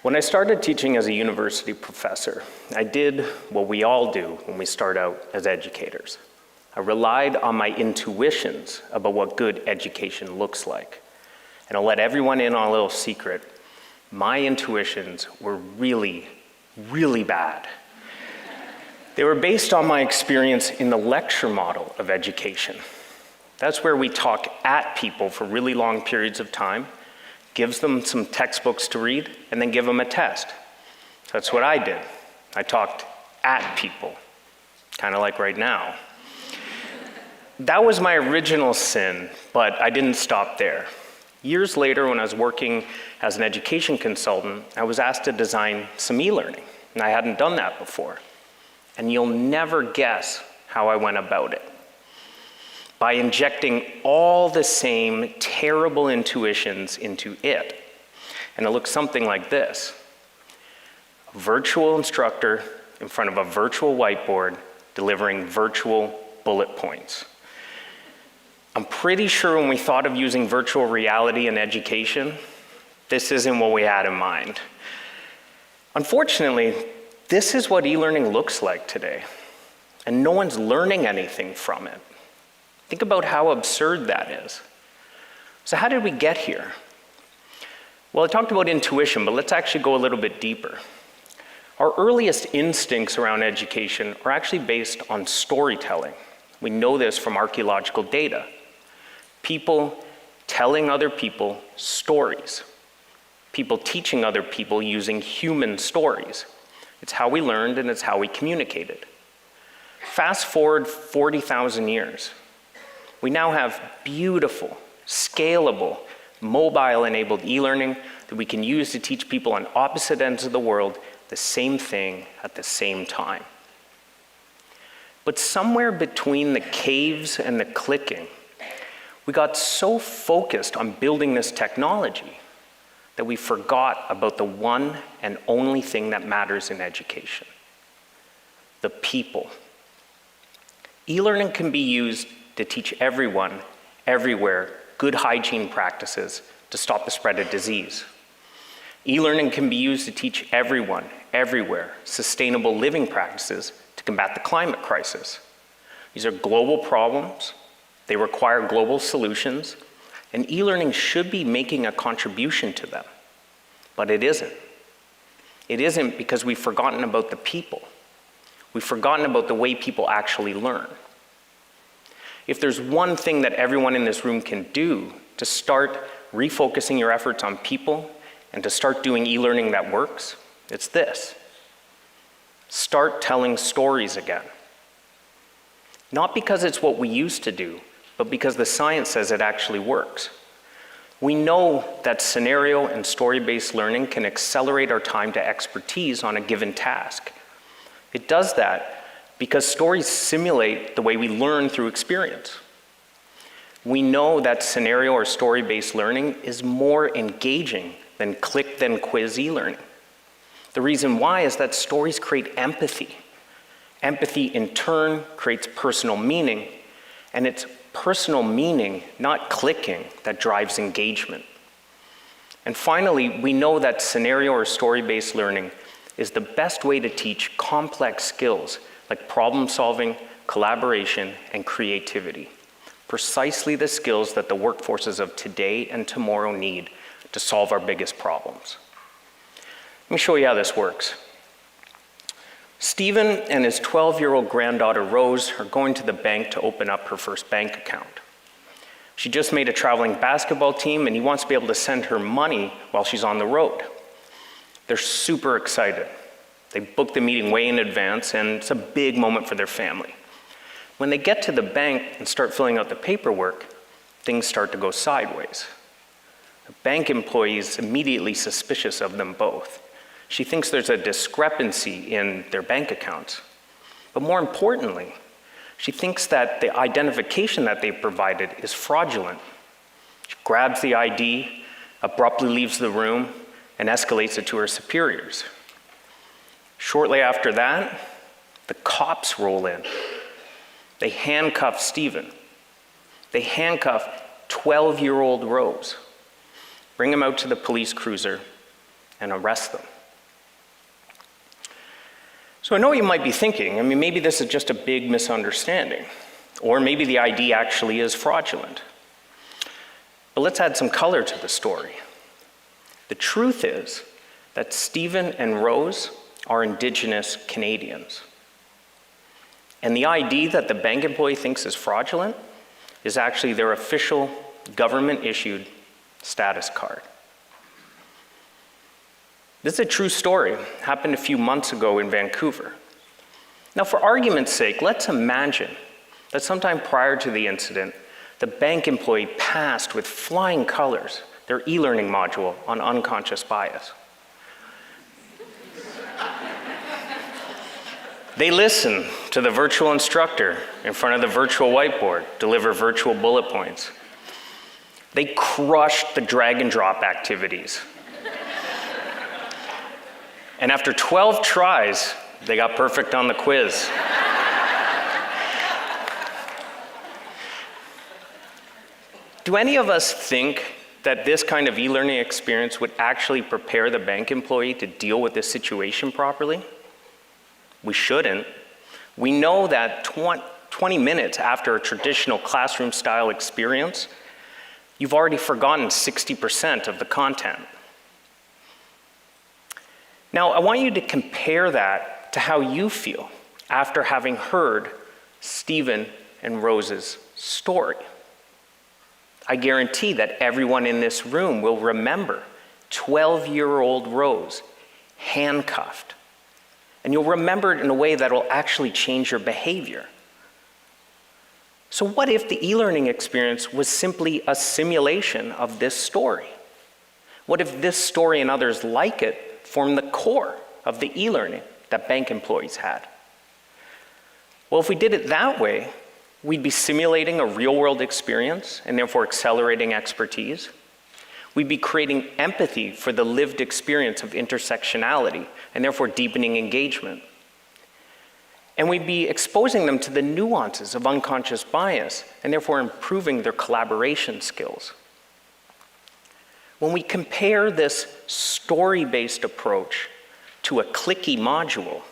When I started teaching as a university professor, I did what we all do when we start out as educators. I relied on my intuitions about what good education looks like. And I'll let everyone in on a little secret. My intuitions were really, really bad. They were based on my experience in the lecture model of education. That's where we talk at people for really long periods of time, gives them some textbooks to read, and then give them a test. That's what I did. I talked at people, kind of like right now. That was my original sin, but I didn't stop there. Years later, when I was working as an education consultant, I was asked to design some e-learning, and I hadn't done that before. And you'll never guess how I went about it. By injecting all the same terrible intuitions into it. And it looks something like this. A virtual instructor in front of a virtual whiteboard delivering virtual bullet points. I'm pretty sure when we thought of using virtual reality in education, this isn't what we had in mind. Unfortunately, this is what e-learning looks like today, and no one's learning anything from it. Think about how absurd that is. So how did we get here? Well, I talked about intuition, but let's actually go a little bit deeper. Our earliest instincts around education are actually based on storytelling. We know this from archaeological data. People telling other people stories. People teaching other people using human stories. It's how we learned and it's how we communicated. Fast forward 40,000 years. We now have beautiful, scalable, mobile-enabled e-learning that we can use to teach people on opposite ends of the world the same thing at the same time. But somewhere between the caves and the clicking, we got so focused on building this technology that we forgot about the one and only thing that matters in education: the people. E-learning can be used to teach everyone, everywhere, good hygiene practices to stop the spread of disease. E-learning can be used to teach everyone, everywhere, sustainable living practices to combat the climate crisis. These are global problems. They require global solutions, and e-learning should be making a contribution to them. But it isn't. It isn't because we've forgotten about the people. We've forgotten about the way people actually learn. If there's one thing that everyone in this room can do to start refocusing your efforts on people and to start doing e-learning that works, it's this. Start telling stories again. Not because it's what we used to do, but because the science says it actually works. We know that scenario and story-based learning can accelerate our time to expertise on a given task. It does that because stories simulate the way we learn through experience. We know that scenario or story-based learning is more engaging than click then quiz e-learning. The reason why is that stories create empathy. Empathy in turn creates personal meaning, and it's personal meaning, not clicking, that drives engagement. And finally, we know that scenario or story-based learning is the best way to teach complex skills like problem solving, collaboration, and creativity. Precisely the skills that the workforces of today and tomorrow need to solve our biggest problems. Let me show you how this works. Stephen and his 12-year-old granddaughter Rose are going to the bank to open up her first bank account. She just made a traveling basketball team and he wants to be able to send her money while she's on the road. They're super excited. They booked the meeting way in advance and it's a big moment for their family. When they get to the bank and start filling out the paperwork, things start to go sideways. The bank employee is immediately suspicious of them both. She thinks there's a discrepancy in their bank accounts. But more importantly, she thinks that the identification that they provided is fraudulent. She grabs the ID, abruptly leaves the room, and escalates it to her superiors. Shortly after that, the cops roll in. They handcuff Stephen. They handcuff 12-year-old Rose, bring him out to the police cruiser, and arrest them. So I know what you might be thinking. Maybe this is just a big misunderstanding, or maybe the ID actually is fraudulent. But let's add some color to the story. The truth is that Stephen and Rose are Indigenous Canadians. And the ID that the bank employee thinks is fraudulent is actually their official government-issued status card. This is a true story. It happened a few months ago in Vancouver. Now, for argument's sake, let's imagine that sometime prior to the incident, the bank employee passed with flying colors their e-learning module on unconscious bias. They listen to the virtual instructor in front of the virtual whiteboard deliver virtual bullet points. They crushed the drag and drop activities. And after 12 tries, they got perfect on the quiz. Do any of us think that this kind of e-learning experience would actually prepare the bank employee to deal with this situation properly? We shouldn't. We know that 20 minutes after a traditional classroom-style experience, you've already forgotten 60% of the content. Now, I want you to compare that to how you feel after having heard Stephen and Rose's story. I guarantee that everyone in this room will remember 12-year-old Rose handcuffed. And you'll remember it in a way that will actually change your behavior. So what if the e-learning experience was simply a simulation of this story? What if this story and others like it form the core of the e-learning that bank employees had? Well, if we did it that way, we'd be simulating a real-world experience and therefore accelerating expertise. We'd be creating empathy for the lived experience of intersectionality and therefore deepening engagement. And we'd be exposing them to the nuances of unconscious bias and therefore improving their collaboration skills. When we compare this story-based approach to a clicky module,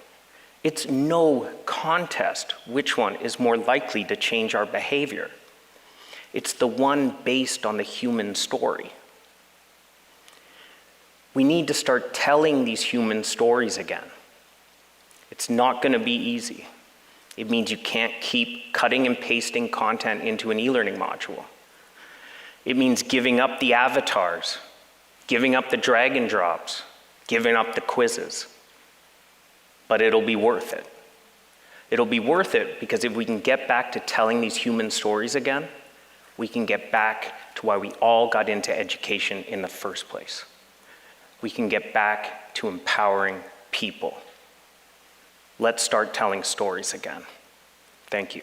it's no contest which one is more likely to change our behavior. It's the one based on the human story. We need to start telling these human stories again. It's not going to be easy. It means you can't keep cutting and pasting content into an e-learning module. It means giving up the avatars, giving up the drag and drops, giving up the quizzes. But it'll be worth it. It'll be worth it because if we can get back to telling these human stories again, we can get back to why we all got into education in the first place. We can get back to empowering people. Let's start telling stories again. Thank you.